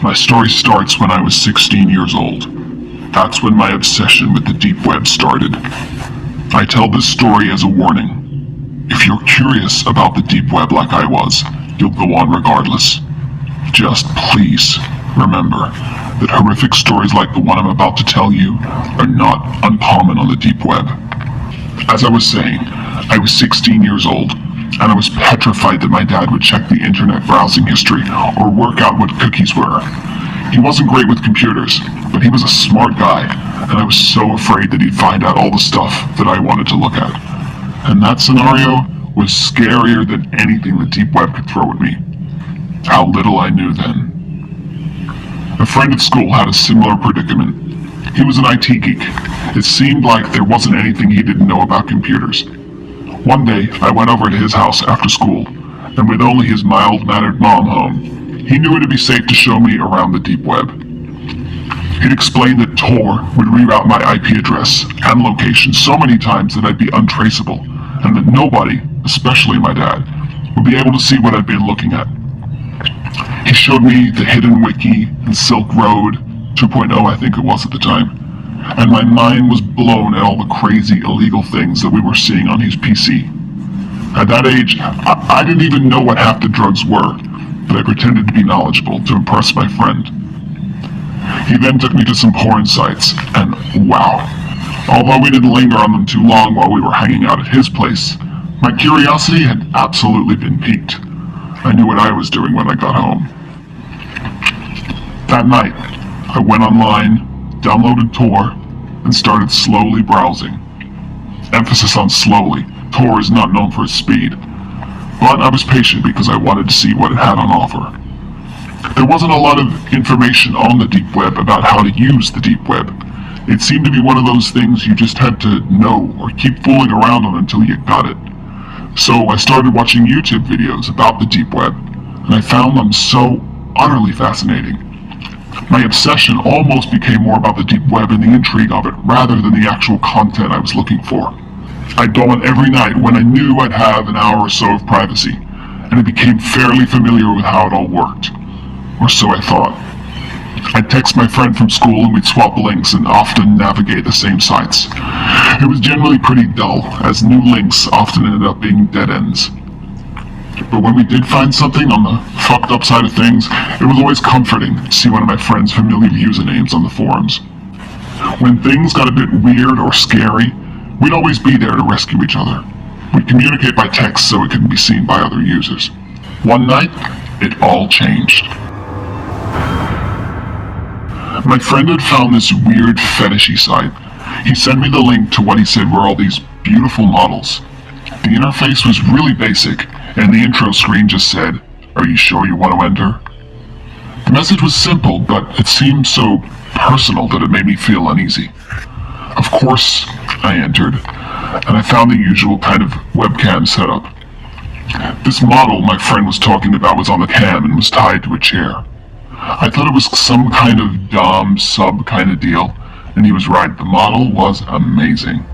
My story starts when I was 16 years old. That's when my obsession with the deep web started. I tell this story as a warning. If you're curious about the deep web like I was, you'll go on regardless. Just please remember that horrific stories like the one I'm about to tell you are not uncommon on the deep web. As I was saying, I was 16 years old, and I was petrified that my dad would check the internet browsing history or work out what cookies were. He wasn't great with computers, but he was a smart guy, and I was so afraid that he'd find out all the stuff that I wanted to look at. And that scenario was scarier than anything the deep web could throw at me. How little I knew then. A friend at school had a similar predicament. He was an IT geek. It seemed like there wasn't anything he didn't know about computers. One day, I went over to his house after school, and with only his mild-mannered mom home, he knew it'd be safe to show me around the deep web. He'd explained that Tor would reroute my IP address and location so many times that I'd be untraceable, and that nobody, especially my dad, would be able to see what I'd been looking at. He showed me the hidden wiki and Silk Road, 2.0 I think it was at the time, and my mind was blown at all the crazy illegal things that we were seeing on his PC. At that age, I didn't even know what half the drugs were, but I pretended to be knowledgeable to impress my friend. He then took me to some porn sites, and wow. Although we didn't linger on them too long while we were hanging out at his place, my curiosity had absolutely been piqued. I knew what I was doing when I got home. That night, I went online, downloaded Tor, and started slowly browsing. Emphasis on slowly. Tor is not known for its speed. But I was patient because I wanted to see what it had on offer. There wasn't a lot of information on the deep web about how to use the deep web. It seemed to be one of those things you just had to know or keep fooling around on until you got it. So I started watching YouTube videos about the deep web, and I found them so utterly fascinating. My obsession almost became more about the deep web and the intrigue of it, rather than the actual content I was looking for. I'd go on every night when I knew I'd have an hour or so of privacy, and I became fairly familiar with how it all worked. Or so I thought. I'd text my friend from school and we'd swap links and often navigate the same sites. It was generally pretty dull, as new links often ended up being dead ends. But when we did find something on the fucked up side of things, it was always comforting to see one of my friend's familiar usernames on the forums. When things got a bit weird or scary, we'd always be there to rescue each other. We'd communicate by text so it couldn't be seen by other users. One night, it all changed. My friend had found this weird fetishy site. He sent me the link to what he said were all these beautiful models. The interface was really basic, and the intro screen just said, "Are you sure you want to enter?" The message was simple, but it seemed so personal that it made me feel uneasy. Of course, I entered, and I found the usual kind of webcam setup. This model my friend was talking about was on the cam and was tied to a chair. I thought it was some kind of dom-sub kind of deal, and he was right, the model was amazing.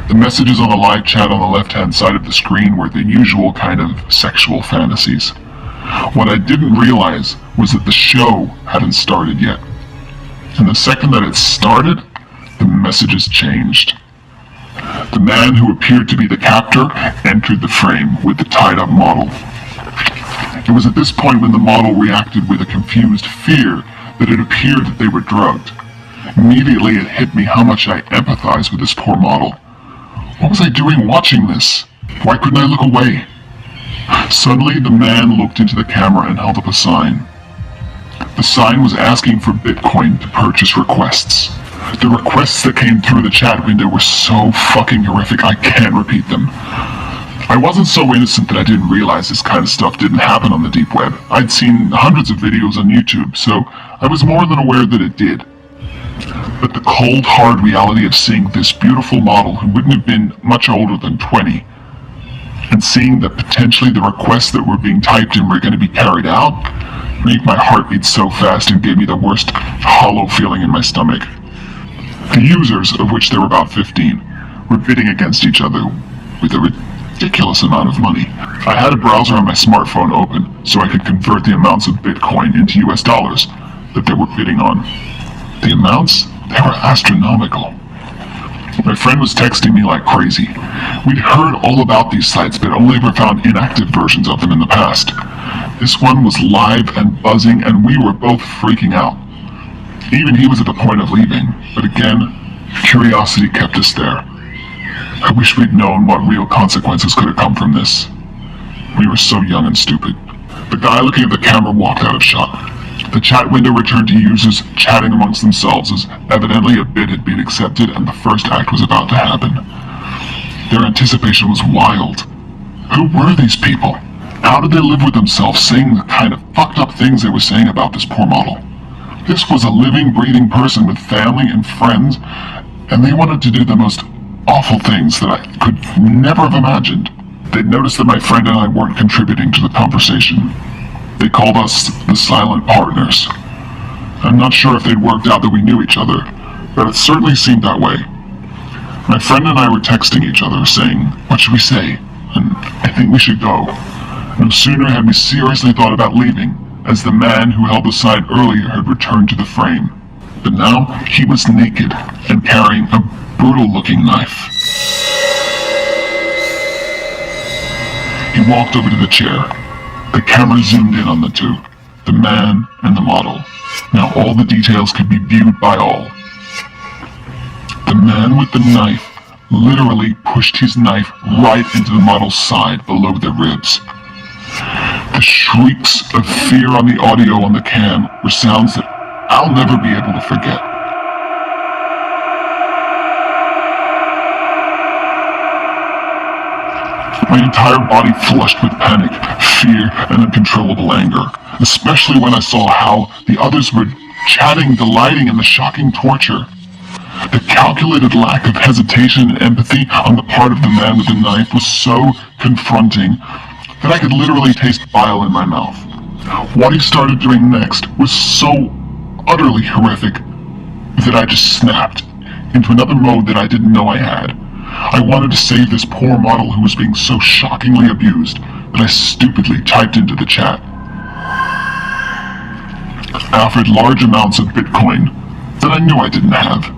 The messages on the live chat on the left-hand side of the screen were the usual kind of sexual fantasies. What I didn't realize was that the show hadn't started yet. And the second that it started, the messages changed. The man who appeared to be the captor entered the frame with the tied-up model. It was at this point when the model reacted with a confused fear that it appeared that they were drugged. Immediately it hit me how much I empathized with this poor model. What was I doing watching this? Why couldn't I look away? Suddenly the man looked into the camera and held up a sign. The sign was asking for Bitcoin to purchase requests. The requests that came through the chat window were so fucking horrific I can't repeat them. I wasn't so innocent that I didn't realize this kind of stuff didn't happen on the deep web. I'd seen hundreds of videos on YouTube, so I was more than aware that it did. But the cold, hard reality of seeing this beautiful model who wouldn't have been much older than 20, and seeing that potentially the requests that were being typed in were going to be carried out, made my heart beat so fast and gave me the worst hollow feeling in my stomach. The users, of which there were about 15, were bidding against each other with a ridiculous amount of money. I had a browser on my smartphone open so I could convert the amounts of Bitcoin into US dollars that they were bidding on. The amounts? They were astronomical. My friend was texting me like crazy. We'd heard all about these sites but only ever found inactive versions of them in the past. This one was live and buzzing and we were both freaking out. Even he was at the point of leaving, but again, curiosity kept us there. I wish we'd known what real consequences could have come from this. We were so young and stupid. The guy looking at the camera walked out of shot. The chat window returned to users chatting amongst themselves as evidently a bid had been accepted and the first act was about to happen. Their anticipation was wild. Who were these people? How did they live with themselves saying the kind of fucked up things they were saying about this poor model? This was a living, breathing person with family and friends, and they wanted to do the most awful things that I could never have imagined. They'd noticed that my friend and I weren't contributing to the conversation. They called us the silent partners. I'm not sure if they'd worked out that we knew each other, but it certainly seemed that way. My friend and I were texting each other saying, "What should we say?" And "I think we should go." No sooner had we seriously thought about leaving, as the man who held the sign earlier had returned to the frame. But now he was naked and carrying a brutal-looking knife. He walked over to the chair. The camera zoomed in on the two, the man and the model. Now all the details could be viewed by all. The man with the knife literally pushed his knife right into the model's side below their ribs. The shrieks of fear on the audio on the cam were sounds that I'll never be able to forget. My entire body flushed with panic, fear, and uncontrollable anger, especially when I saw how the others were chatting, delighting in the shocking torture. The calculated lack of hesitation and empathy on the part of the man with the knife was so confronting that I could literally taste bile in my mouth. What he started doing next was so utterly horrific that I just snapped into another mode that I didn't know I had. I wanted to save this poor model who was being so shockingly abused that I stupidly typed into the chat. I offered large amounts of Bitcoin that I knew I didn't have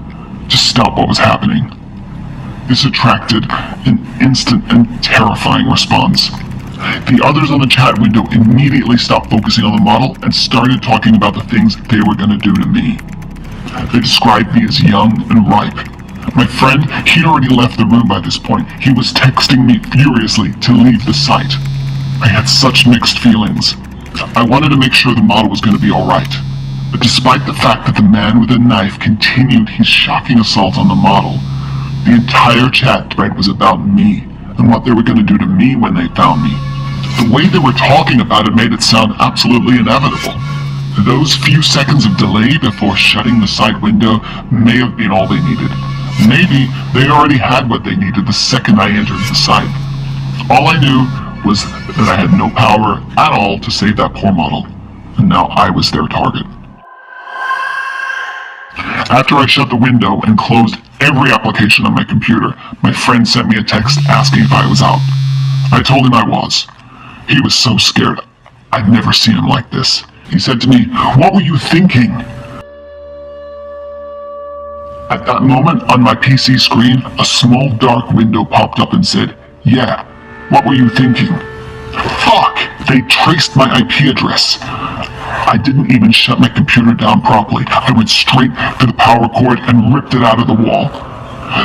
to stop what was happening. This attracted an instant and terrifying response. The others on the chat window immediately stopped focusing on the model and started talking about the things they were going to do to me. They described me as young and ripe. My friend, he'd already left the room by this point. He was texting me furiously to leave the site. I had such mixed feelings. I wanted to make sure the model was going to be alright. But despite the fact that the man with the knife continued his shocking assault on the model, the entire chat thread was about me and what they were going to do to me when they found me. The way they were talking about it made it sound absolutely inevitable. Those few seconds of delay before shutting the site window may have been all they needed. Maybe they already had what they needed the second I entered the site. All I knew was that I had no power at all to save that poor model, and now I was their target. After I shut the window and closed every application on my computer, my friend sent me a text asking if I was out. I told him I was. He was so scared. I'd never seen him like this. He said to me, "What were you thinking?" At that moment, on my PC screen, a small dark window popped up and said, "Yeah, what were you thinking?" Fuck! They traced my IP address. I didn't even shut my computer down properly. I went straight to the power cord and ripped it out of the wall.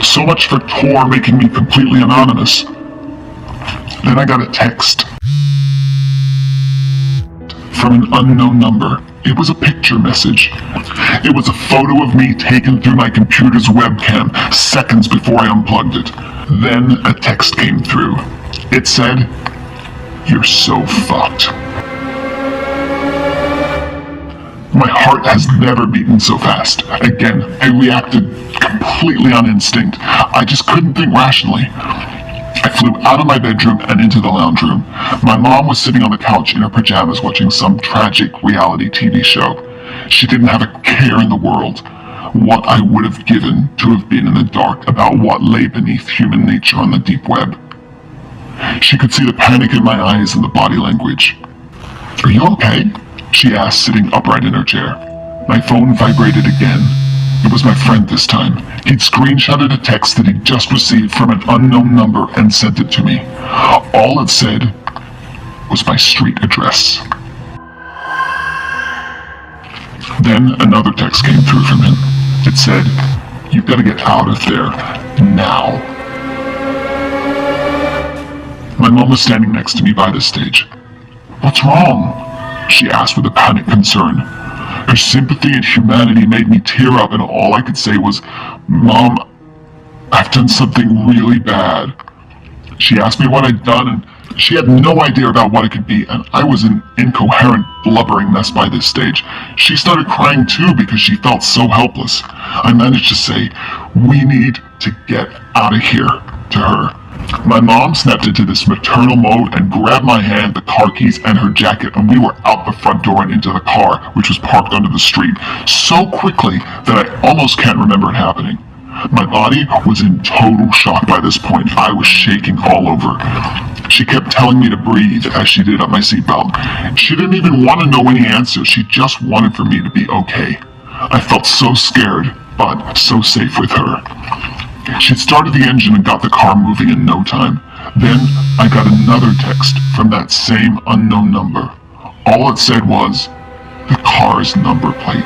So much for Tor making me completely anonymous. Then I got a text from an unknown number. It was a picture message. It was a photo of me taken through my computer's webcam seconds before I unplugged it. Then a text came through. It said, "You're so fucked." My heart has never beaten so fast. Again, I reacted completely on instinct. I just couldn't think rationally. I flew out of my bedroom and into the lounge room. My mom was sitting on the couch in her pajamas watching some tragic reality TV show. She didn't have a care in the world. What I would have given to have been in the dark about what lay beneath human nature on the deep web. She could see the panic in my eyes and the body language. "Are you okay?" she asked, sitting upright in her chair. My phone vibrated again. It was my friend this time. He'd screenshotted a text that he'd just received from an unknown number and sent it to me. All it said was my street address. Then another text came through from him. It said, "You've got to get out of there, now." My mom was standing next to me by this stage. "What's wrong?" she asked with a panicked concern. Her sympathy and humanity made me tear up, and all I could say was, "Mom, I've done something really bad." She asked me what I'd done, and she had no idea about what it could be, and I was an incoherent, blubbering mess by this stage. She started crying too because she felt so helpless. I managed to say, "We need to get out of here," to her. My mom snapped into this maternal mode and grabbed my hand, the car keys, and her jacket, and we were out the front door and into the car, which was parked onto the street, so quickly that I almost can't remember it happening. My body was in total shock by this point. I was shaking all over. She kept telling me to breathe as she did up my seatbelt. She didn't even want to know any answers. She just wanted for me to be okay. I felt so scared, but so safe with her. She'd started the engine and got the car moving in no time. Then I got another text from that same unknown number. All it said was, "The car's number plate."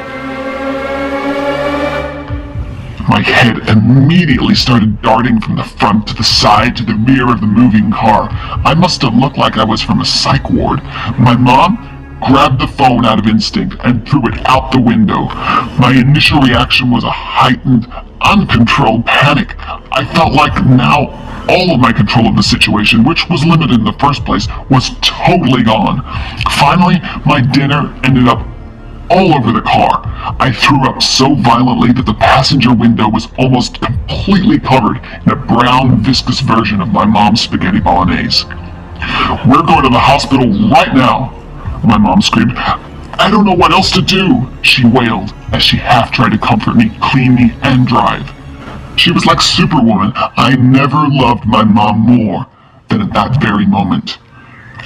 My head immediately started darting from the front to the side to the rear of the moving car. I must have looked like I was from a psych ward. My mom grabbed the phone out of instinct and threw it out the window. My initial reaction was a heightened, uncontrolled panic. I felt like now all of my control of the situation, which was limited in the first place, was totally gone. Finally, my dinner ended up all over the car. I threw up so violently that the passenger window was almost completely covered in a brown, viscous version of my mom's spaghetti bolognese. "We're going to the hospital right now," my mom screamed. "I don't know what else to do," she wailed as she half tried to comfort me, clean me, and drive. She was like Superwoman. I never loved my mom more than at that very moment.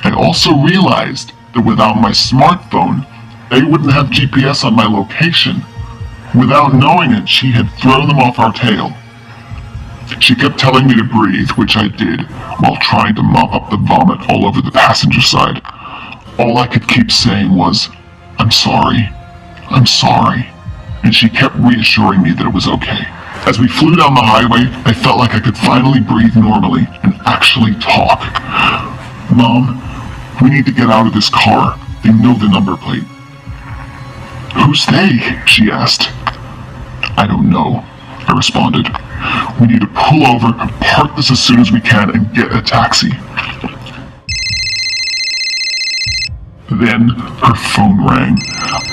I also realized that without my smartphone, they wouldn't have GPS on my location. Without knowing it, she had thrown them off our tail. She kept telling me to breathe, which I did, while trying to mop up the vomit all over the passenger side. All I could keep saying was, "I'm sorry, I'm sorry," and she kept reassuring me that it was okay. As we flew down the highway, I felt like I could finally breathe normally and actually talk. "Mom, we need to get out of this car. They know the number plate." "Who's they?" she asked. "I don't know," I responded. "We need to pull over, park this as soon as we can, and get a taxi." Then her phone rang.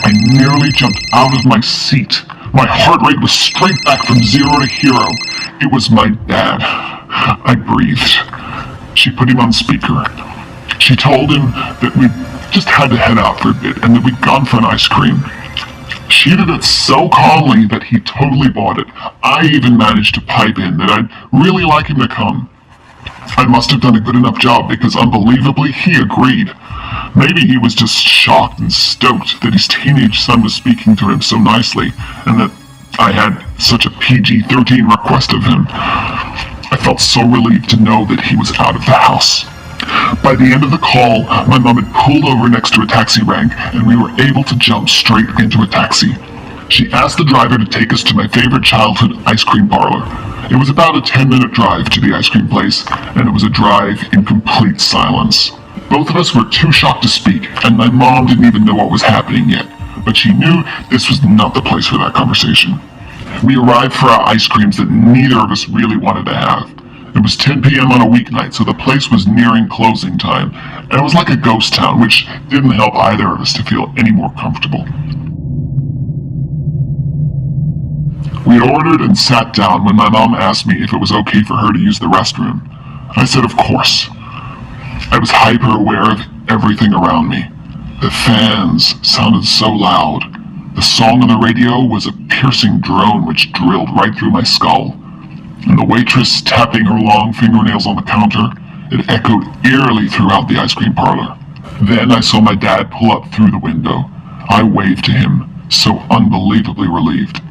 I nearly jumped out of my seat. My heart rate was straight back from 0 to hero. It was my dad. I breathed. She put him on speaker. She told him that we just had to head out for a bit and that we'd gone for an ice cream. She did it so calmly that he totally bought it. I even managed to pipe in that I'd really like him to come. I must have done a good enough job because unbelievably he agreed. Maybe he was just shocked and stoked that his teenage son was speaking to him so nicely and that I had such a PG-13 request of him. I felt so relieved to know that he was out of the house. By the end of the call, my mom had pulled over next to a taxi rank and we were able to jump straight into a taxi. She asked the driver to take us to my favorite childhood ice cream parlor. It was about a 10-minute drive to the ice cream place, and it was a drive in complete silence. Both of us were too shocked to speak, and my mom didn't even know what was happening yet, but she knew this was not the place for that conversation. We arrived for our ice creams that neither of us really wanted to have. It was 10 p.m. on a weeknight, so the place was nearing closing time, and it was like a ghost town, which didn't help either of us to feel any more comfortable. We had ordered and sat down when my mom asked me if it was okay for her to use the restroom. I said of course. I was hyper aware of everything around me. The fans sounded so loud. The song on the radio was a piercing drone which drilled right through my skull. And the waitress tapping her long fingernails on the counter, It echoed eerily throughout the ice cream parlor. Then I saw my dad pull up through the window. I waved to him, so unbelievably relieved.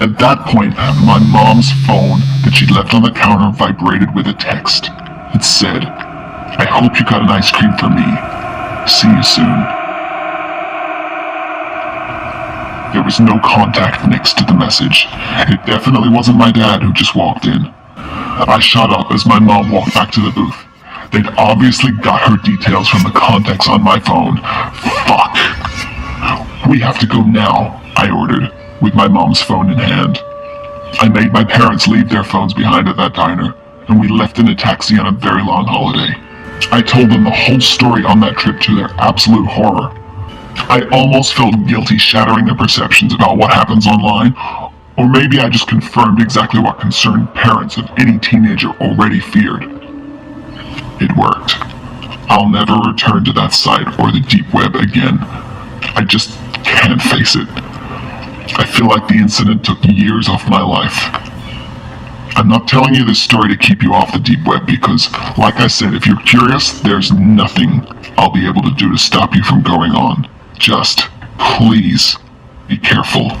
At that point, my mom's phone that she'd left on the counter vibrated with a text. It said, "I hope you got an ice cream for me. See you soon." There was no contact next to the message. It definitely wasn't my dad who just walked in. I shot up as my mom walked back to the booth. They'd obviously got her details from the contacts on my phone. Fuck. "We have to go now," I ordered, with my mom's phone in hand. I made my parents leave their phones behind at that diner, and we left in a taxi on a very long holiday. I told them the whole story on that trip to their absolute horror. I almost felt guilty shattering their perceptions about what happens online, or maybe I just confirmed exactly what concerned parents of any teenager already feared. It worked. I'll never return to that site or the deep web again. I just can't face it. I feel like the incident took years off my life. I'm not telling you this story to keep you off the deep web because, like I said, if you're curious, there's nothing I'll be able to do to stop you from going on. Just, please, be careful.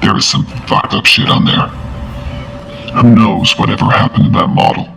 There is some fucked up shit on there. Who knows whatever happened to that model?